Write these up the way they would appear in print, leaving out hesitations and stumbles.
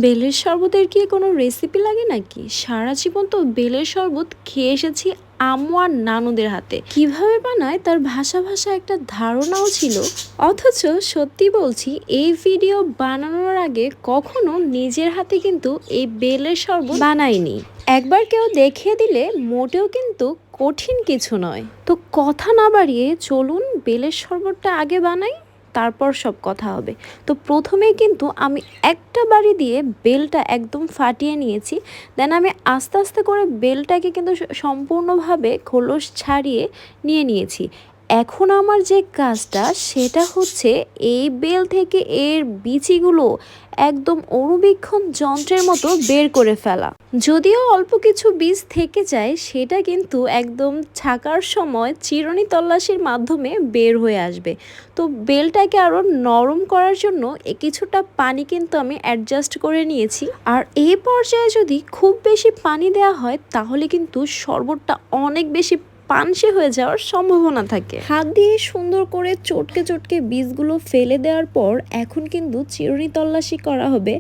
বেলের শরবতের কি কোনো রেসিপি লাগে নাকি? সারা জীবন তো বেলের শরবত খেয়ে এসেছি আম্মু আর নানুদের হাতে। কিভাবে বানায় তার ভাষা ভাষা একটা ধারণাও ছিল। অথচ সত্যি বলছি, এই ভিডিও বানানোর আগে কখনো নিজের হাতে কিন্তু এই বেলের শরবত বানাইনি। একবার কেউ দেখিয়ে দিলে মোটেও কিন্তু কঠিন কিছু নয়। তো কথা না বাড়িয়ে চলুন বেলের শরবতটা আগে বানাই, তারপর সব কথা হবে। তো প্রথমেই কিন্তু আমি একটা বাড়ি দিয়ে বেলটা একদম ফাটিয়ে নিয়েছি। দেন আমি আস্তে আস্তে করে বেলটাকে কিন্তু সম্পূর্ণভাবে খোলস ছাড়িয়ে নিয়েছি। এখন আমার যে কাজটা সেটা হচ্ছে এই বেল থেকে এর বিচিগুলো একদম অণুবীক্ষণ যন্ত্রের মতো বের করে ফেলা। যদিও অল্প কিছু বীজ থেকে যায়, সেটা কিন্তু একদম ছাকার সময় চিরুনি তল্লাশির মাধ্যমে বের হয়ে আসবে। তো বেলটাকে আরও নরম করার জন্য কিছুটা পানি কিন্তু আমি অ্যাডজাস্ট করে নিয়েছি। আর এই পর্যায়ে যদি খুব বেশি পানি দেওয়া হয় তাহলে কিন্তু শরবতটা অনেক বেশি পানসে হয়ে যাওয়ার সম্ভাবনা থাকে। হাত দিয়ে সুন্দর করে চটকে চটকে বীজগুলো ফেলে দেওয়ার পর এখন কিন্তু চিরুনি তল্লাশি করা হবে।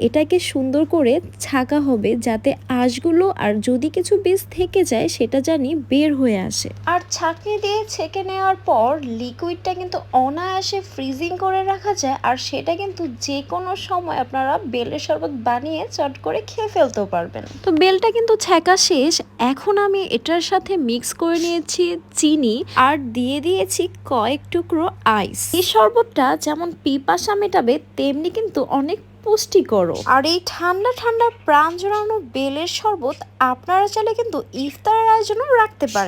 এটাকে সুন্দর করে ছাকা হবে যাতে আঁশগুলো আর যদি কিছু বীজ থেকে যায় সেটা জানি বের হয়ে আসে। আর ছাঁকনি দিয়ে ছেঁকে নেওয়ার পর লিকুইডটা কিন্তু অনায়াসে ফ্রিজিং করে রাখা যায়, আর সেটা কিন্তু যে কোনো সময় আপনারা বেলের শরবত বানিয়ে চট করে খেয়ে ফেলতেও পারবেন। তো বেলটা কিন্তু ছেঁকা শেষ। এখন আমি এটার সাথে মিক্স করে নিয়েছি চিনি আর দিয়ে দিয়েছি কয়েক টুকরো আইস। এই শরবতটা যেমন পিপাসা মেটাবে তেমনি কিন্তু অনেক পুষ্টিকর। আর এই ঠান্ডা ঠান্ডা প্রাণ জোড়ানো বেলের শরবত আপনারা চাইলে কিন্তু ইফতারের আয়োজনও রাখতে পারেন।